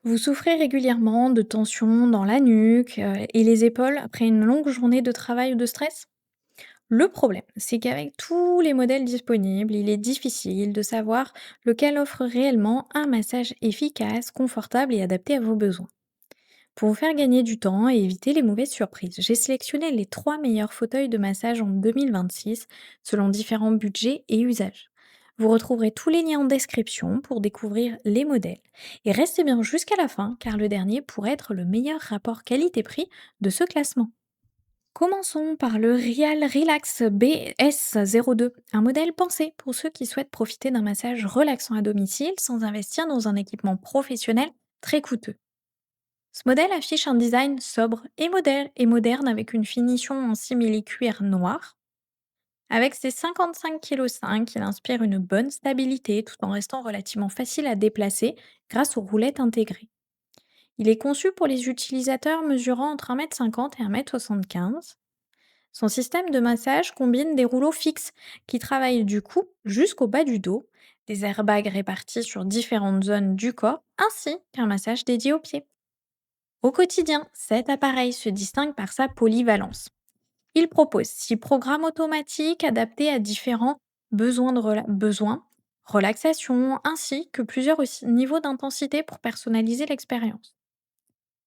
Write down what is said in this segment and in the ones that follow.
Vous souffrez régulièrement de tensions dans la nuque et les épaules après une longue journée de travail ou de stress? Le problème, c'est qu'avec tous les modèles disponibles, il est difficile de savoir lequel offre réellement un massage efficace, confortable et adapté à vos besoins. Pour vous faire gagner du temps et éviter les mauvaises surprises, j'ai sélectionné les 3 meilleurs fauteuils de massage en 2026 selon différents budgets et usages. Vous retrouverez tous les liens en description pour découvrir les modèles. Et restez bien jusqu'à la fin car le dernier pourrait être le meilleur rapport qualité-prix de ce classement. Commençons par le Real Relax BS02, un modèle pensé pour ceux qui souhaitent profiter d'un massage relaxant à domicile sans investir dans un équipement professionnel très coûteux. Ce modèle affiche un design sobre et moderne avec une finition en simili-cuir noir. Avec ses 55,5 kg, il inspire une bonne stabilité tout en restant relativement facile à déplacer grâce aux roulettes intégrées. Il est conçu pour les utilisateurs mesurant entre 1,50 m et 1,75 m. Son système de massage combine des rouleaux fixes qui travaillent du cou jusqu'au bas du dos, des airbags répartis sur différentes zones du corps, ainsi qu'un massage dédié aux pieds. Au quotidien, cet appareil se distingue par sa polyvalence. Il propose 6 programmes automatiques adaptés à différents besoins, relaxation, ainsi que plusieurs niveaux d'intensité pour personnaliser l'expérience.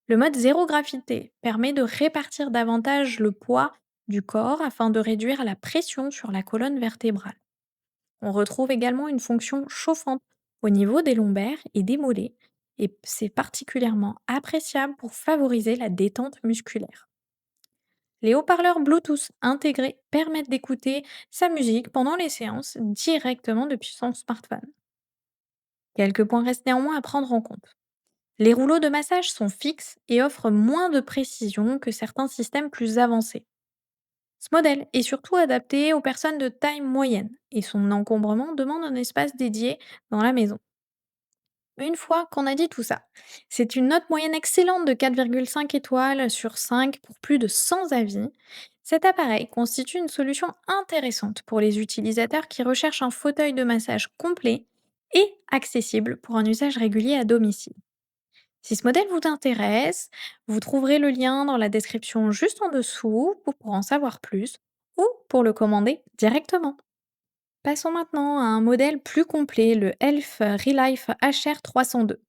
Le mode zéro gravité permet de répartir davantage le poids du corps afin de réduire la pression sur la colonne vertébrale. On retrouve également une fonction chauffante au niveau des lombaires et des mollets, et c'est particulièrement appréciable pour favoriser la détente musculaire. Les haut-parleurs Bluetooth intégrés permettent d'écouter sa musique pendant les séances directement depuis son smartphone. Quelques points restent néanmoins à prendre en compte. Les rouleaux de massage sont fixes et offrent moins de précision que certains systèmes plus avancés. Ce modèle est surtout adapté aux personnes de taille moyenne et son encombrement demande un espace dédié dans la maison. Une fois qu'on a dit tout ça, c'est une note moyenne excellente de 4,5 étoiles sur 5 pour plus de 100 avis. Cet appareil constitue une solution intéressante pour les utilisateurs qui recherchent un fauteuil de massage complet et accessible pour un usage régulier à domicile. Si ce modèle vous intéresse, vous trouverez le lien dans la description juste en dessous pour en savoir plus ou pour le commander directement. Passons maintenant à un modèle plus complet, le Elf Relife HR 302.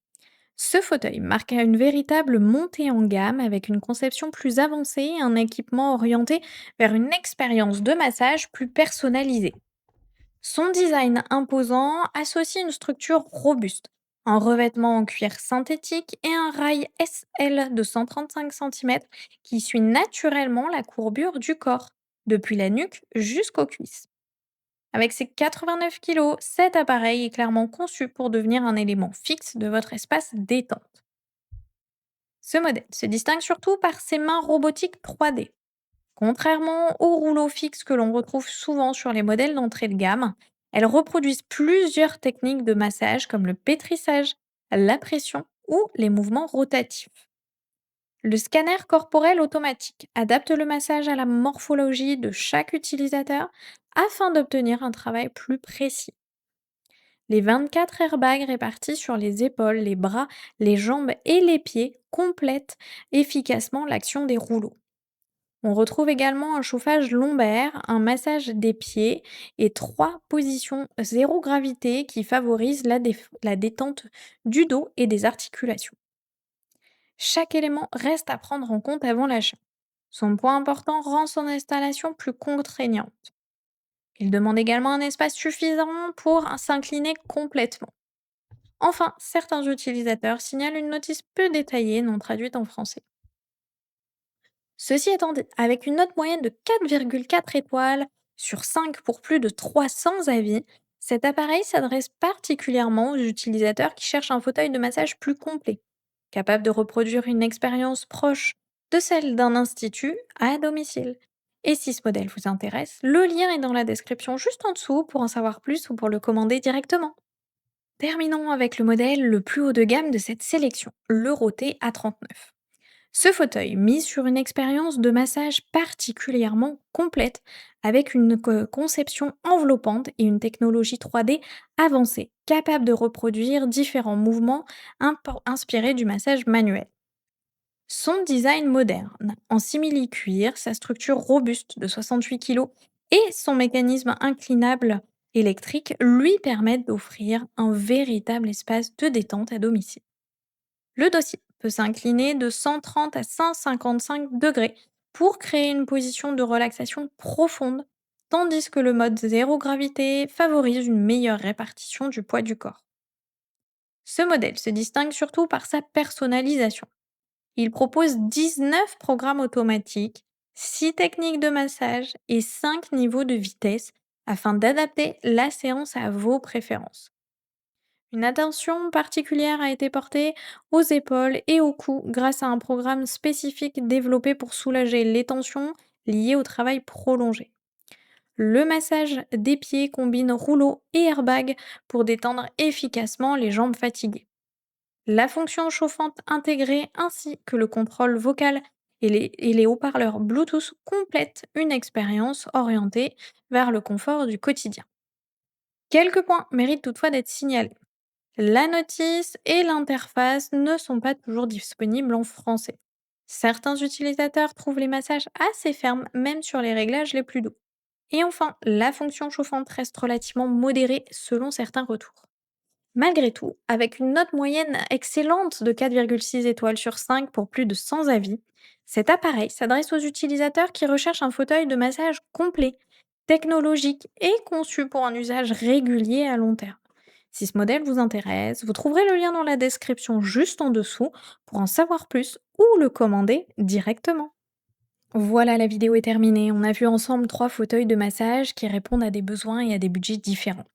Ce fauteuil marque une véritable montée en gamme avec une conception plus avancée et un équipement orienté vers une expérience de massage plus personnalisée. Son design imposant associe une structure robuste, un revêtement en cuir synthétique et un rail SL de 135 cm qui suit naturellement la courbure du corps, depuis la nuque jusqu'aux cuisses. Avec ses 89 kilos, cet appareil est clairement conçu pour devenir un élément fixe de votre espace détente. Ce modèle se distingue surtout par ses mains robotiques 3D. Contrairement aux rouleaux fixes que l'on retrouve souvent sur les modèles d'entrée de gamme, elles reproduisent plusieurs techniques de massage comme le pétrissage, la pression ou les mouvements rotatifs. Le scanner corporel automatique adapte le massage à la morphologie de chaque utilisateur afin d'obtenir un travail plus précis. Les 24 airbags répartis sur les épaules, les bras, les jambes et les pieds complètent efficacement l'action des rouleaux. On retrouve également un chauffage lombaire, un massage des pieds et 3 positions zéro gravité qui favorisent la détente du dos et des articulations. Chaque élément reste à prendre en compte avant l'achat. Son point important rend son installation plus contraignante. Il demande également un espace suffisant pour s'incliner complètement. Enfin, certains utilisateurs signalent une notice peu détaillée non traduite en français. Ceci étant dit, avec une note moyenne de 4,4 étoiles sur 5 pour plus de 300 avis, cet appareil s'adresse particulièrement aux utilisateurs qui cherchent un fauteuil de massage plus complet, capable de reproduire une expérience proche de celle d'un institut à domicile. Et si ce modèle vous intéresse, le lien est dans la description juste en dessous pour en savoir plus ou pour le commander directement. Terminons avec le modèle le plus haut de gamme de cette sélection, l'Euroté A39. Ce fauteuil mise sur une expérience de massage particulièrement complète avec une conception enveloppante et une technologie 3D avancée, capable de reproduire différents mouvements inspirés du massage manuel. Son design moderne, en simili-cuir, sa structure robuste de 68 kg et son mécanisme inclinable électrique lui permettent d'offrir un véritable espace de détente à domicile. Le dossier peut s'incliner de 130 à 155 degrés pour créer une position de relaxation profonde, tandis que le mode zéro gravité favorise une meilleure répartition du poids du corps. Ce modèle se distingue surtout par sa personnalisation. Il propose 19 programmes automatiques, 6 techniques de massage et 5 niveaux de vitesse afin d'adapter la séance à vos préférences. Une attention particulière a été portée aux épaules et au cou grâce à un programme spécifique développé pour soulager les tensions liées au travail prolongé. Le massage des pieds combine rouleau et airbag pour détendre efficacement les jambes fatiguées. La fonction chauffante intégrée ainsi que le contrôle vocal et les haut-parleurs Bluetooth complètent une expérience orientée vers le confort du quotidien. Quelques points méritent toutefois d'être signalés. La notice et l'interface ne sont pas toujours disponibles en français. Certains utilisateurs trouvent les massages assez fermes, même sur les réglages les plus doux. Et enfin, la fonction chauffante reste relativement modérée selon certains retours. Malgré tout, avec une note moyenne excellente de 4,6 étoiles sur 5 pour plus de 100 avis, cet appareil s'adresse aux utilisateurs qui recherchent un fauteuil de massage complet, technologique et conçu pour un usage régulier à long terme. Si ce modèle vous intéresse, vous trouverez le lien dans la description juste en dessous pour en savoir plus ou le commander directement. Voilà, la vidéo est terminée. On a vu ensemble 3 fauteuils de massage qui répondent à des besoins et à des budgets différents.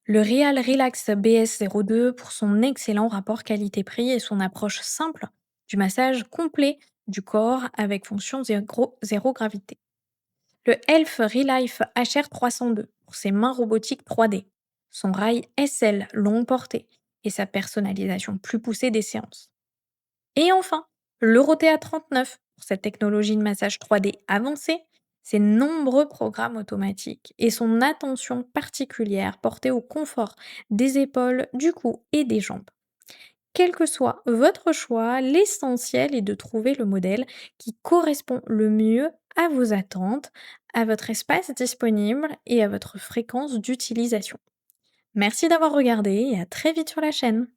Le Real Relax BS02 pour son excellent rapport qualité-prix et son approche simple du massage complet du corps avec fonction zéro gravité. Le Elf Relife HR302 pour ses mains robotiques 3D, son rail SL longue portée et sa personnalisation plus poussée des séances. Et enfin, l'Eurotea 39 pour cette technologie de massage 3D avancée, ses nombreux programmes automatiques et son attention particulière portée au confort des épaules, du cou et des jambes. Quel que soit votre choix, l'essentiel est de trouver le modèle qui correspond le mieux à vos attentes, à votre espace disponible et à votre fréquence d'utilisation. Merci d'avoir regardé et à très vite sur la chaîne.